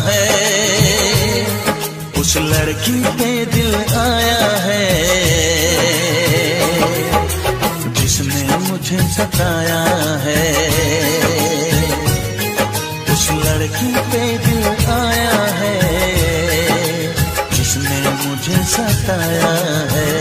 है, उस लड़की पे दिल आया है जिसने मुझे सताया है। उस लड़की पे दिल आया है जिसने मुझे सताया है।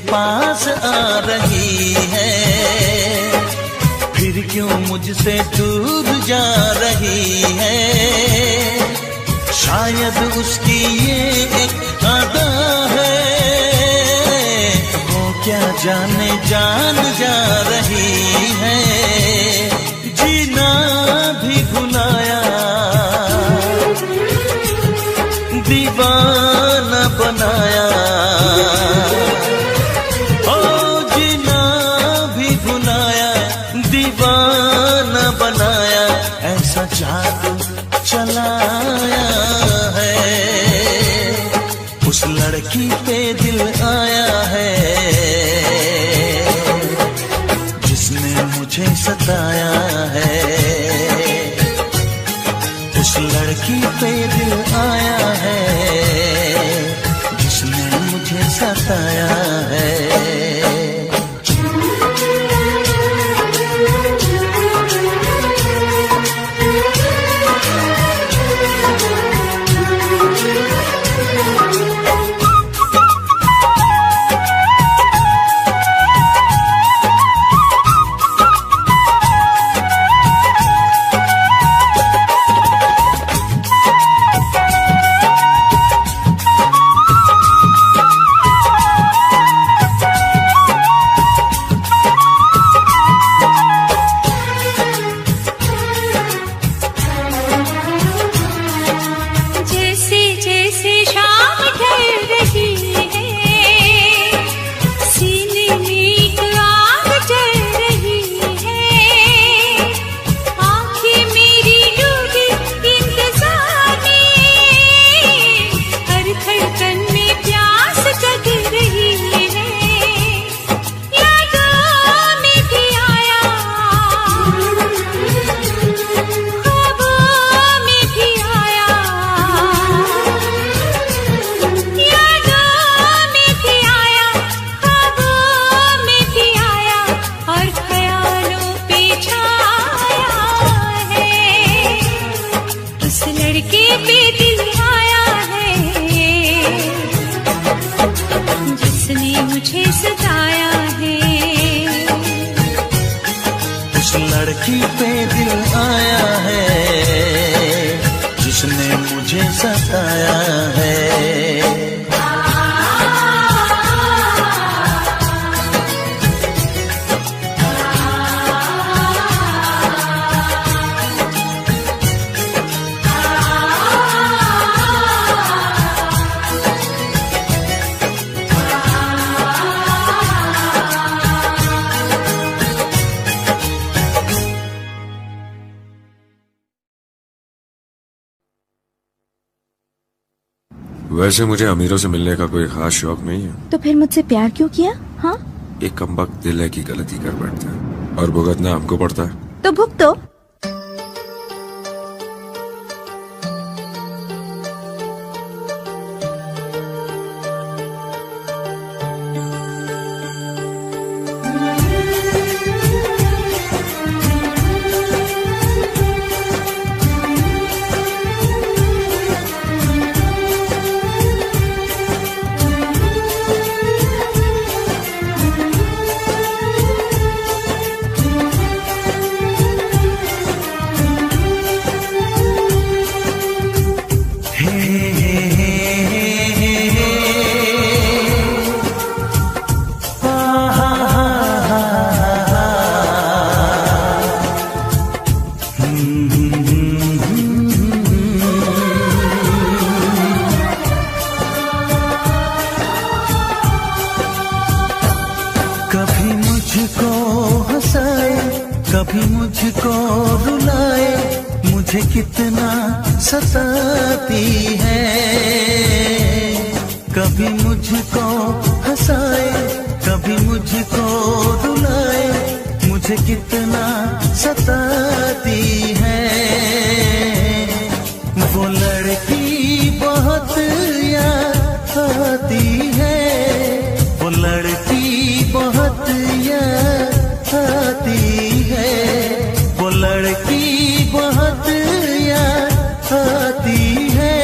पास आ रही है, फिर क्यों मुझसे दूर जा रही है। शायद उसकी ये एक अदा है, वो क्या जाने जान जा रही है। जीना भी भुलाया, दीवाना बनाया, दीवाना बनाया, ऐसा जादू चलाया है। उस लड़की पे दिल आया है जिसने मुझे सताया है। उस लड़की पे दिल आया है जिसने मुझे सताया है। लड़की पे दिल आया है जिसने मुझे सताया है। वैसे मुझे अमीरों से मिलने का कोई खास शौक नहीं है। तो फिर मुझसे प्यार क्यों किया? हाँ, एक कमबख्त दिल है की गलती कर बैठता है और भुगतना हमको पड़ता है। तो भुगतो। कभी मुझको रुलाए, मुझे कितना सताती है। कभी मुझको हंसाए, कभी मुझको रुलाए, मुझे कितना सताती है। वो लड़की बहुत याद आती है, वो लड़की बहुत याद आती है, वो लड़की बहुत याद आती है,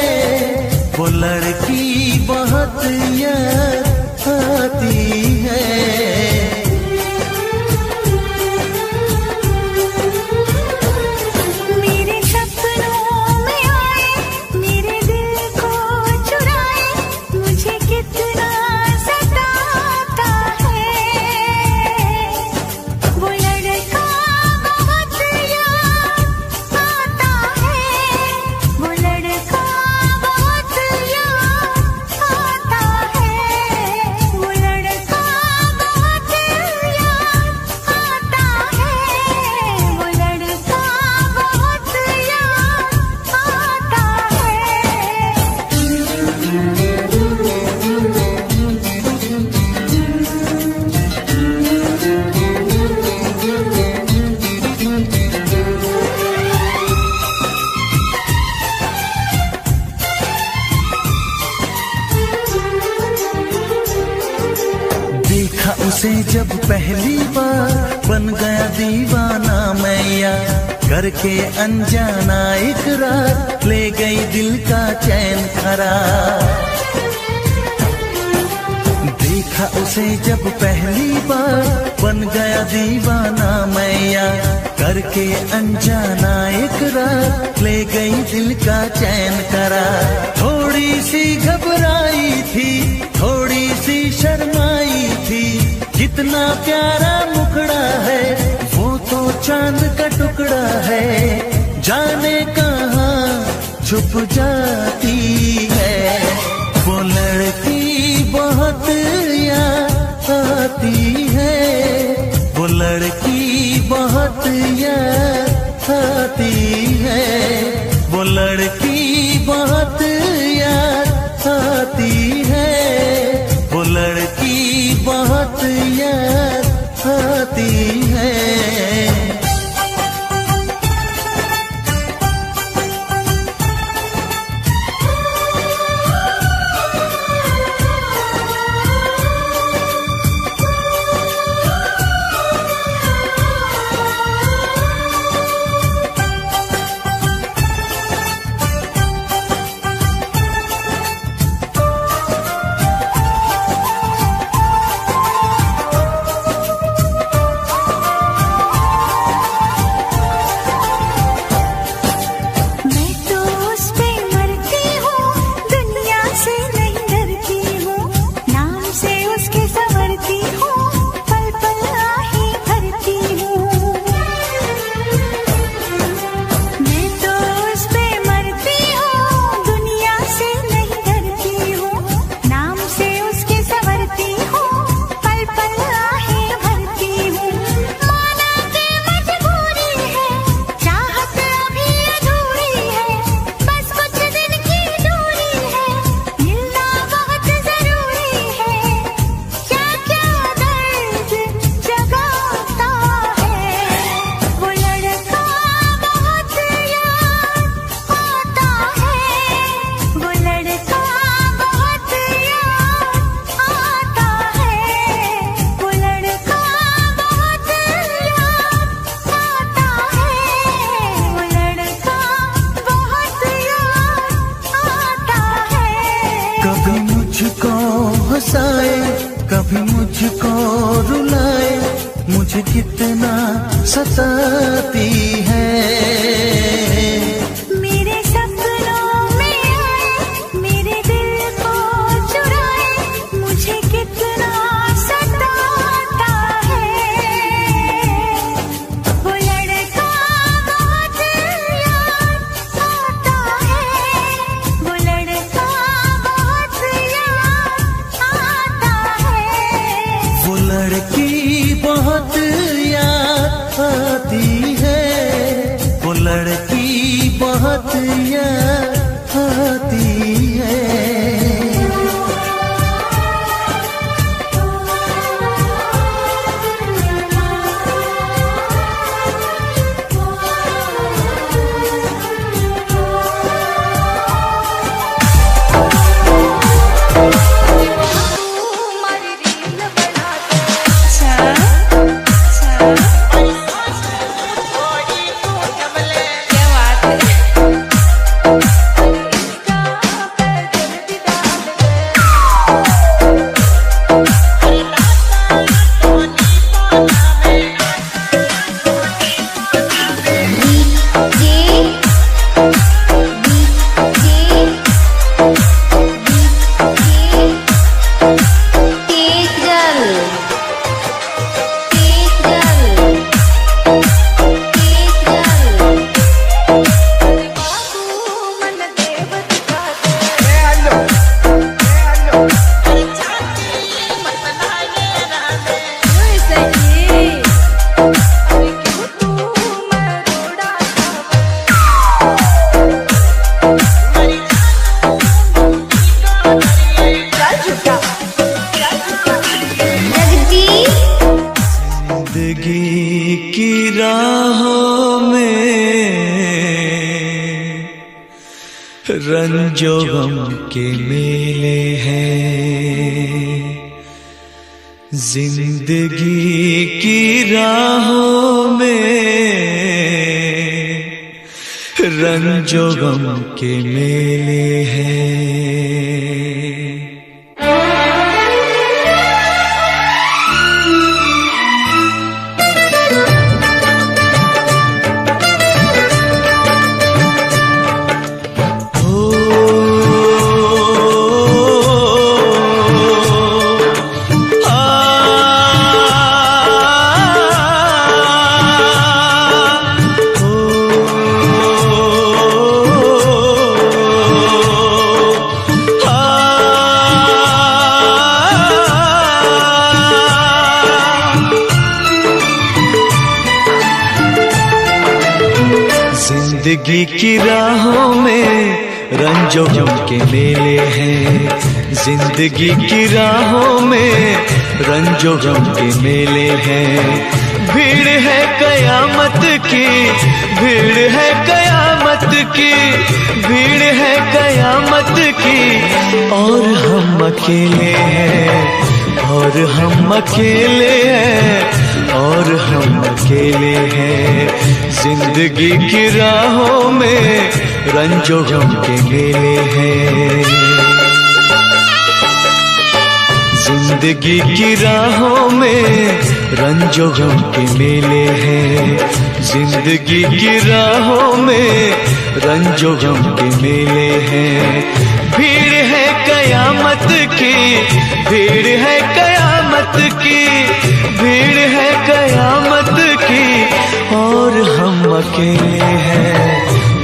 वो लड़की बहुत याद आती है। उसे जब पहली बार बन गया दीवाना मैं यार, करके अनजाना इकरार ले गई दिल का चैन करार। देखा उसे जब पहली बार बन गया दीवाना मैं यार, करके अनजाना इकरार ले गई दिल का चैन करार। थोड़ी सी घबराई थी, थोड़ी सी शर्माई थी, कितना प्यारा मुखड़ा है वो तो चांद का टुकड़ा है, जाने कहाँ छुप जाती है। वो लड़की बहुत याद आती है, वो लड़की बहुत याद आती है, वो लड़की बहुत याद आती है, वो लड़की बहुत याद आती है। हंसाए, कभी मुझको रुलाए, मुझे कितना सताती है। मेरे सपनों में आए, मेरे दिल को चुराए, मुझे कितना सताता है। वो लड़का बहुत याद आता है, वो लड़का बहुत याद आता है, वो लड़की बहुत याद आती की राहों में रंजो गम के मेले हैं, जिंदगी की राहों में रंजो गम के मेले हैं। जिंदगी की राहों में रंजो गम के मेले हैं, जिंदगी की राहों में रंजो गम के मेले हैं। भीड़ है कयामत की, भीड़ है कयामत की, भीड़ है कयामत की, और हम अकेले हैं, और हम अकेले हैं, और हम अकेले हैं। जिंदगी की राहों में रंजो गम के मेले हैं, जिंदगी की राहों में रंजो गम के मेले हैं, जिंदगी की राहों में रंजो गम के मेले हैं। भीड़ है कयामत की, भीड़ है कयामत की, भीड़ है कयामत की, और हम अकेले हैं,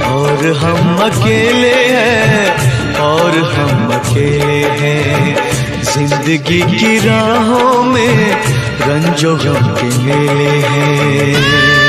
और हम अकेले हैं, और हम अकेले हैं। जिंदगी की राहों में रंजो गम के मेले हैं।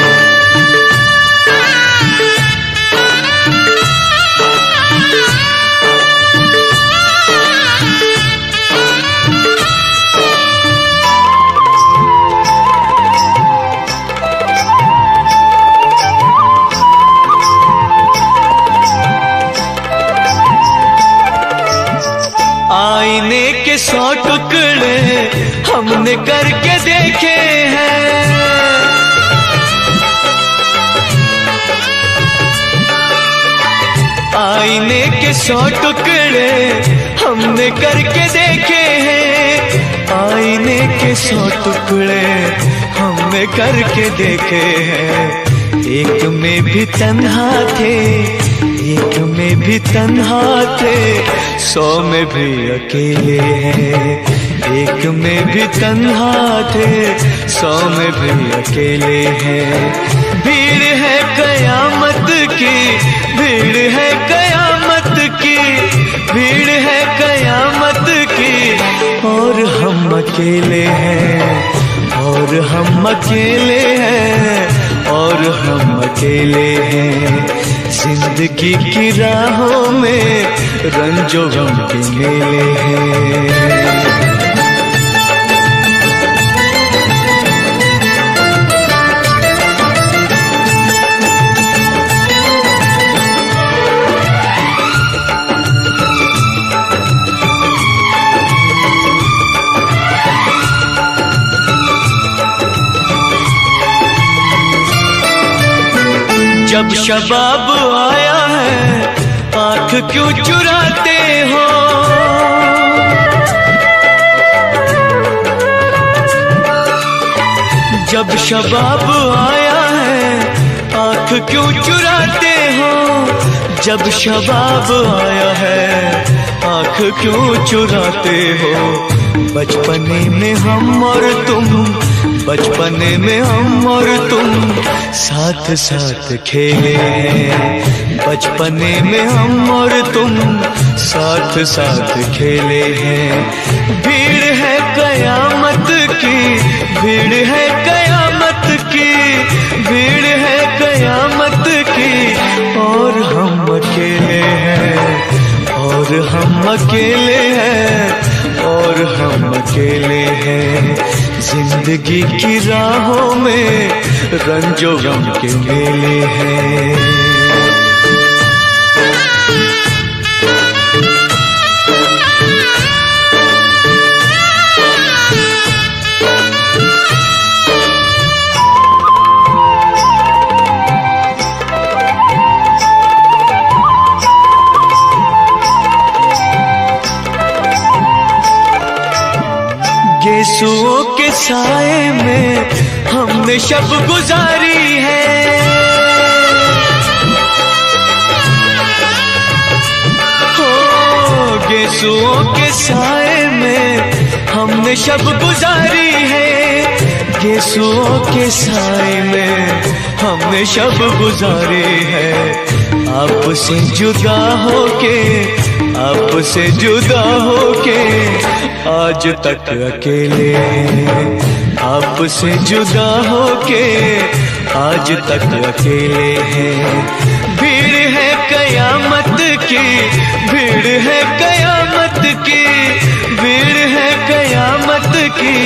आईने के 100 टुकड़े हमने करके देखे हैं, आईने के 100 टुकड़े हमने करके देखे हैं, आईने के 100 टुकड़े हमने करके देखे हैं। एक में भी तन्हा थे, एक में भी तन्हा थे, 100 में भी अकेले हैं। एक में भी तन्हा थे, 100 में भी अकेले हैं। भीड़ है कयामत की, भीड़ है कयामत की, भीड़ है कयामत की, और हम अकेले हैं, और हम अकेले हैं, और हम अकेले हैं। जिंदगी की राहों में रंजो गम के मेले हैं। जब शबाब आया है आँख क्यों चुराते हो, जब शबाब आया है आँख क्यों चुराते हो, जब शबाब आया है आँख क्यों चुराते हो। बचपने में हम और तुम, बचपने में हम और तुम साथ साथ खेले हैं, बचपने में हम और तुम साथ साथ खेले हैं। भीड़ है कयामत की, भीड़ है कयामत की, भीड़ है कयामत की, और हम अकेले हैं, और हम अकेले हैं, और और हम अकेले हैं जिंदगी की राहों में, रंजो गम के मेले हैं। गेसुओं के साए में हमने शब गुजारी है, हो गेसुओं के साए में हमने शब गुजारी है, गेसुओं के साए में हमने शब गुजारी है। आपसे जुदा होके, आपसे जुदा होके आज तक अकेले, आपसे जुदा होके आज तक अकेले हैं। भीड़ है कयामत की, भीड़ है कयामत की, भीड़ है कयामत की,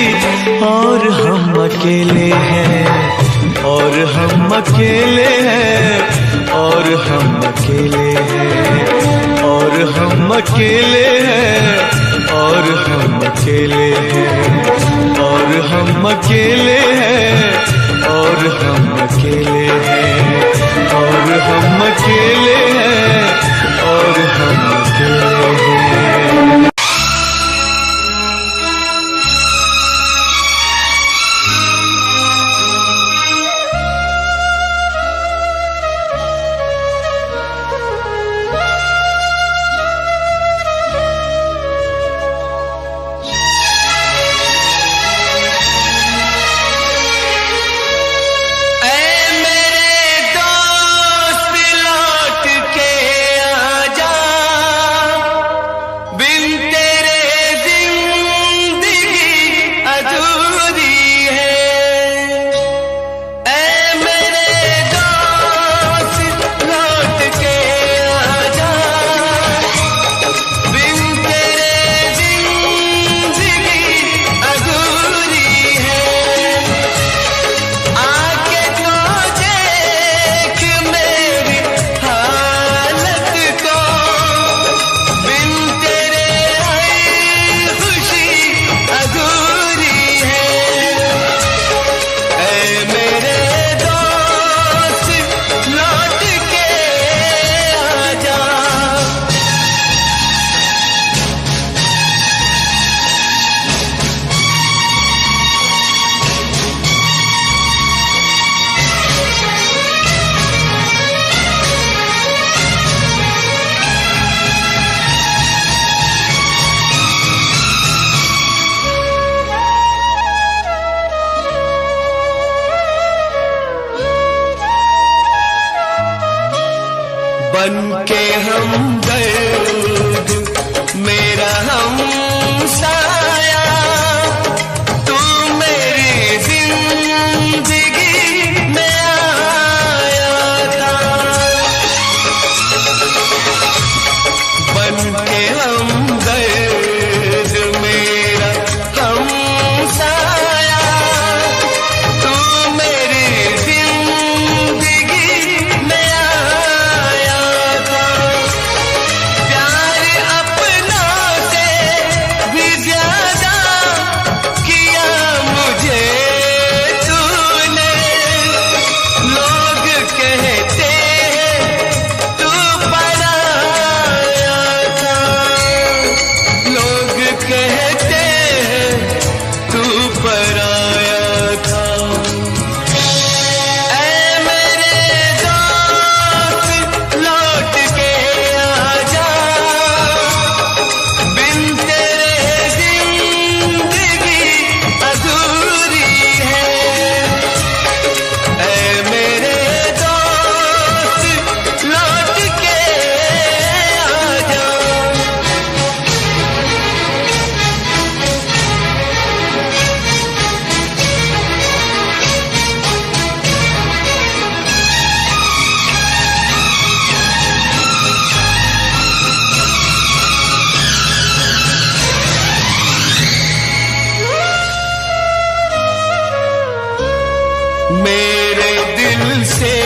और हम अकेले हैं, और हम अकेले हैं, और हम अकेले हैं, और हम अकेले हैं, और हम अकेले हैं, और हम अकेले हैं, और हम अकेले हैं, और हम अकेले हैं, और हम अकेले हैं। बनके हमदर्द मेरा हम साया, तू मेरी जिंदगी में आया था। बनके हमदर्द मेरा हम साया, तू मेरी जिंदगी में आया था। प्यार अपनों से भी दिल से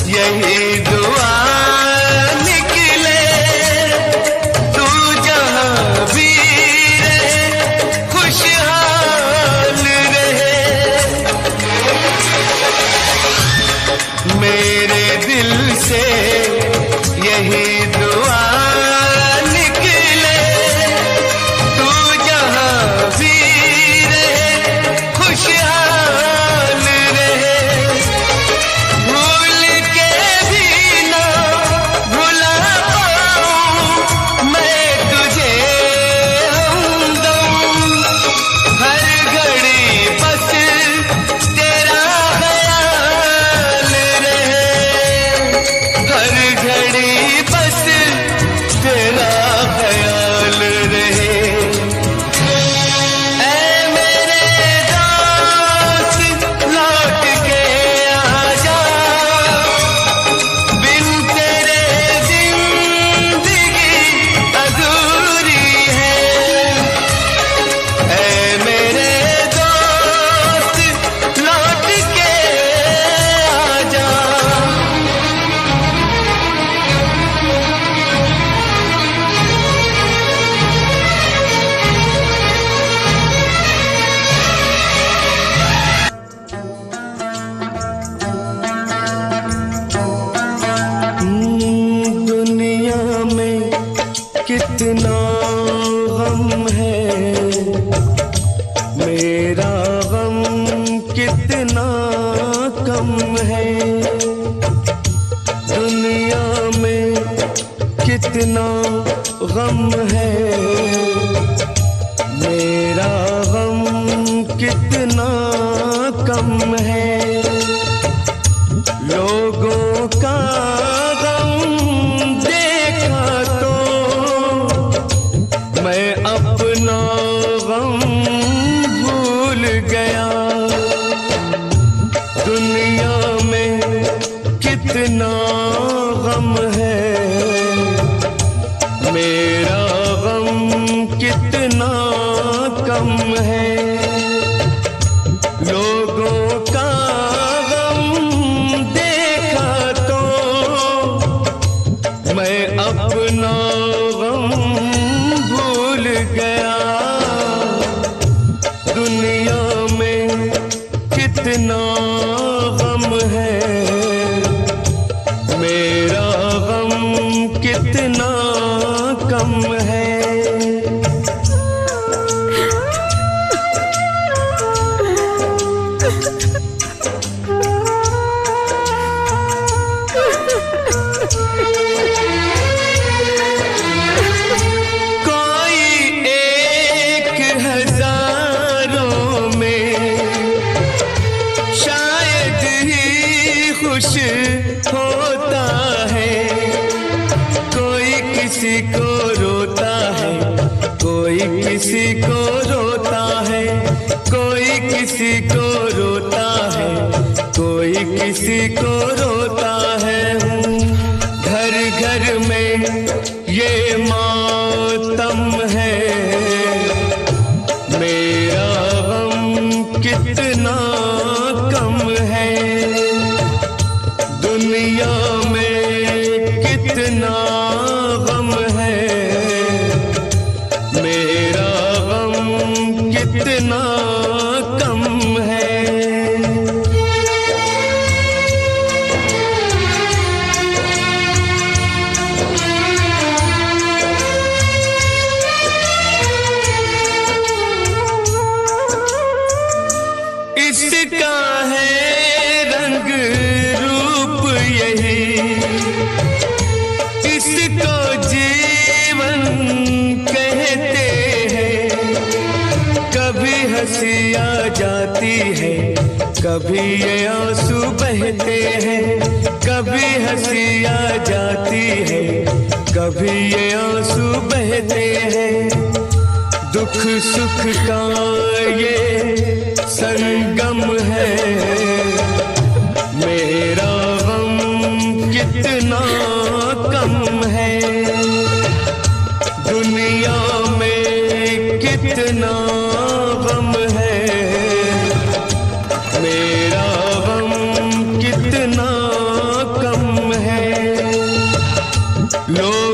यही दुआ निकले, तू जहाँ भी रहे खुशहाल रहे। मेरे दिल से यही दुआ निकले, तू जहाँ भी रहे खुशहाल रहे। भूल के भी ना भुला पाऊं मैं तुझे हमदम, हर घड़ी बस तेरा ख्याल रहे, हर घड़ी बस तेरा ख्याल रहे। ऐ मेरे दोस्त लौट के आजा, बिन तेरे जिंदगी अधूरी है। ऐ मेरे दोस्त लौट के आजा। दुनिया में कितना गम है, मेरा गम कितना कम है। दुनिया में कितना गम है, मेरा गम कितना कम है। लोगों का गम देखा तो मैं अपना गम भूल गया। दुनिया में कितना गम है, मेरा गम कितना कम है। लोगों का देखा तो मैं अपना गम भूल गया। दुनिया में कितना गम है, मेरा गम कितना कम है। खुश होता है, कोई किसी को रोता है, कोई किसी को रोता है, कोई किसी को रोता है, कोई किसी को रोता है। घर घर में ये मातम है, मेरा गम कितना कम है। दुनिया में कितना गम है, मेरा गम कितना कम है। इसका है रंग रूप यही, इसको जीवन कहते हैं। कभी हंसी आ जाती है, कभी ये आंसू बहते हैं। कभी हंसी आ जाती है, कभी ये आंसू बहते हैं। दुख सुख का ये संगम है, मेरा गम कितना कम है। दुनिया में कितना गम है, मेरा गम लोग